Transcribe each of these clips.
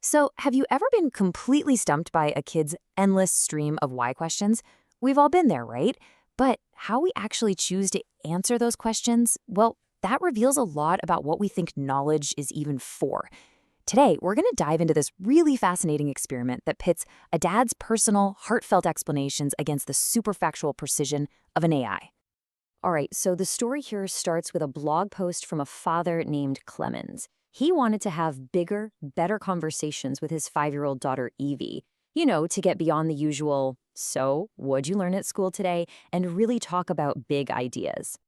So, have you ever been completely stumped by a kid's endless stream of why questions? We've all been there, right? But how we actually choose to answer those questions, well, that reveals a lot about what we think knowledge is even for. Today, we're going to dive into this really fascinating experiment that pits a dad's personal, heartfelt explanations against the superfactual precision of an AI. All right, so the story here starts with a blog post from a father named Clemens. He wanted to have bigger, better conversations with his 5-year-old daughter, Evie, to get beyond the usual, so, what'd you learn at school today, and really talk about big ideas.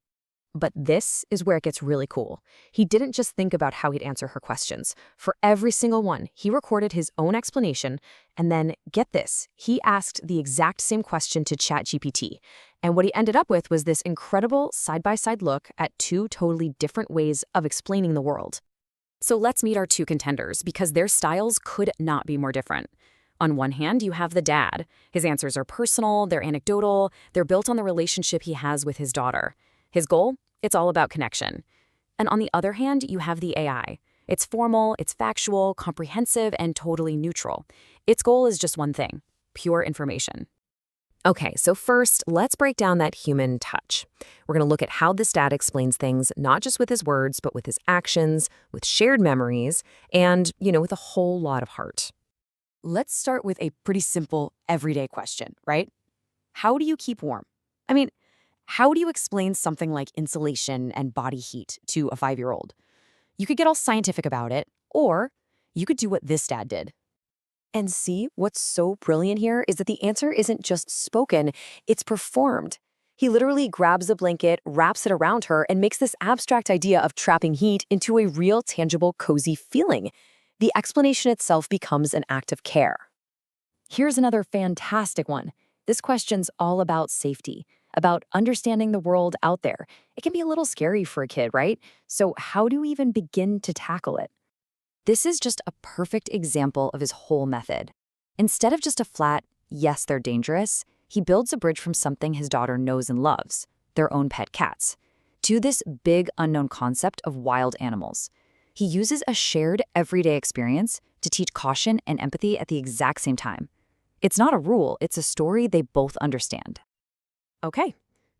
But this is where it gets really cool. He didn't just think about how he'd answer her questions. For every single one, he recorded his own explanation, and then, get this, he asked the exact same question to ChatGPT. And what he ended up with was this incredible side-by-side look at two totally different ways of explaining the world. So let's meet our two contenders, because their styles could not be more different. On one hand, you have the dad. His answers are personal, they're anecdotal, they're built on the relationship he has with his daughter. His goal? It's all about connection. And on the other hand, you have the AI. It's formal, it's factual, comprehensive, and totally neutral. Its goal is just one thing: pure information. Okay, so first, let's break down that human touch. We're going to look at how this dad explains things, not just with his words, but with his actions, with shared memories, and, with a whole lot of heart. Let's start with a pretty simple, everyday question, right? How do you keep warm? I mean, how do you explain something like insulation and body heat to a 5-year-old? You could get all scientific about it, or you could do what this dad did. And see, what's so brilliant here is that the answer isn't just spoken, it's performed. He literally grabs a blanket, wraps it around her, and makes this abstract idea of trapping heat into a real, tangible, cozy feeling. The explanation itself becomes an act of care. Here's another fantastic one. This question's all about safety, about understanding the world out there. It can be a little scary for a kid, right? So how do we even begin to tackle it? This is just a perfect example of his whole method. Instead of just a flat, yes, they're dangerous, he builds a bridge from something his daughter knows and loves, their own pet cats, to this big unknown concept of wild animals. He uses a shared everyday experience to teach caution and empathy at the exact same time. It's not a rule, it's a story they both understand. Okay,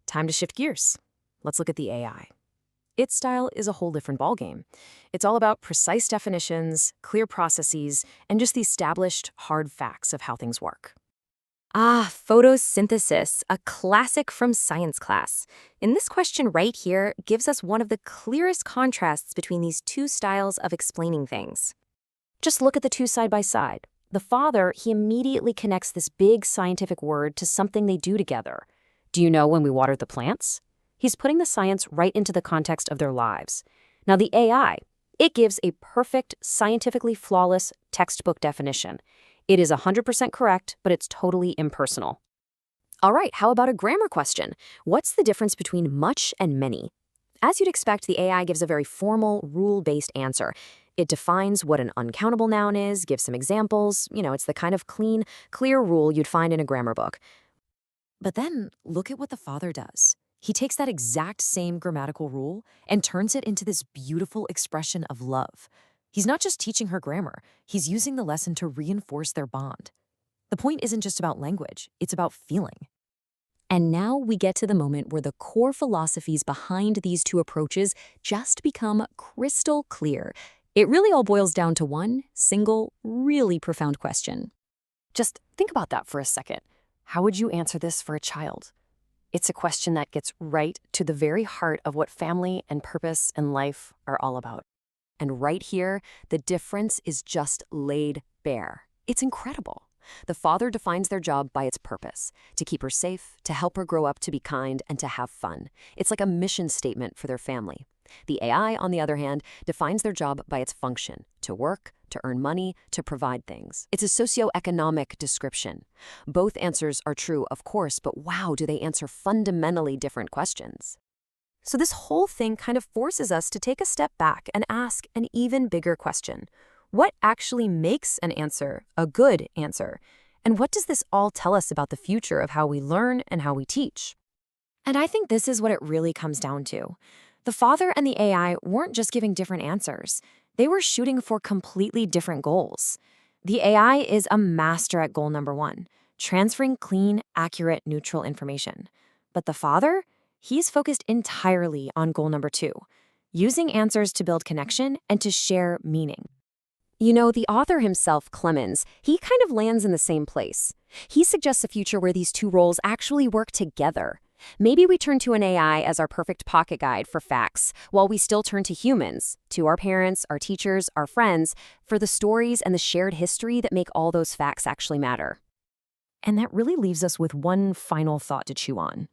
time to shift gears. Let's look at the AI. Its style is a whole different ballgame. It's all about precise definitions, clear processes, and just the established hard facts of how things work. Photosynthesis, a classic from science class. And this question right here gives us one of the clearest contrasts between these two styles of explaining things. Just look at the two side by side. The father, he immediately connects this big scientific word to something they do together. Do you know when we water the plants? He's putting the science right into the context of their lives. Now the AI, it gives a perfect, scientifically flawless textbook definition. It is 100% correct, but it's totally impersonal. All right, how about a grammar question? What's the difference between much and many? As you'd expect, the AI gives a very formal, rule-based answer. It defines what an uncountable noun is, gives some examples. It's the kind of clean, clear rule you'd find in a grammar book. But then, look at what the father does. He takes that exact same grammatical rule and turns it into this beautiful expression of love. He's not just teaching her grammar, he's using the lesson to reinforce their bond. The point isn't just about language, it's about feeling. And now we get to the moment where the core philosophies behind these two approaches just become crystal clear. It really all boils down to one single, really profound question. Just think about that for a second. How would you answer this for a child? It's a question that gets right to the very heart of what family and purpose and life are all about. And right here, the difference is just laid bare. It's incredible. The father defines their job by its purpose: to keep her safe, to help her grow up to be kind, and to have fun. It's like a mission statement for their family. The AI, on the other hand, defines their job by its function: to work, to earn money, to provide things. It's a socioeconomic description. Both answers are true, of course, but wow, do they answer fundamentally different questions. So this whole thing kind of forces us to take a step back and ask an even bigger question. What actually makes an answer a good answer? And what does this all tell us about the future of how we learn and how we teach? And I think this is what it really comes down to. The father and the AI weren't just giving different answers. They were shooting for completely different goals. The AI is a master at goal number one, transferring clean, accurate, neutral information. But the father? He's focused entirely on goal number two, using answers to build connection and to share meaning. You know, the author himself, Clemens, he kind of lands in the same place. He suggests a future where these two roles actually work together. Maybe we turn to an AI as our perfect pocket guide for facts, while we still turn to humans, to our parents, our teachers, our friends, for the stories and the shared history that make all those facts actually matter. And that really leaves us with one final thought to chew on.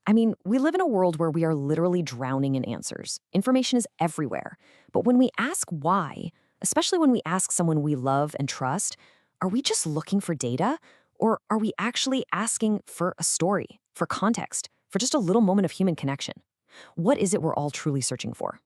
I mean, we live in a world where we are literally drowning in answers. Information is everywhere. But when we ask why, especially when we ask someone we love and trust, are we just looking for data? Or are we actually asking for a story, for context, for just a little moment of human connection? What is it we're all truly searching for?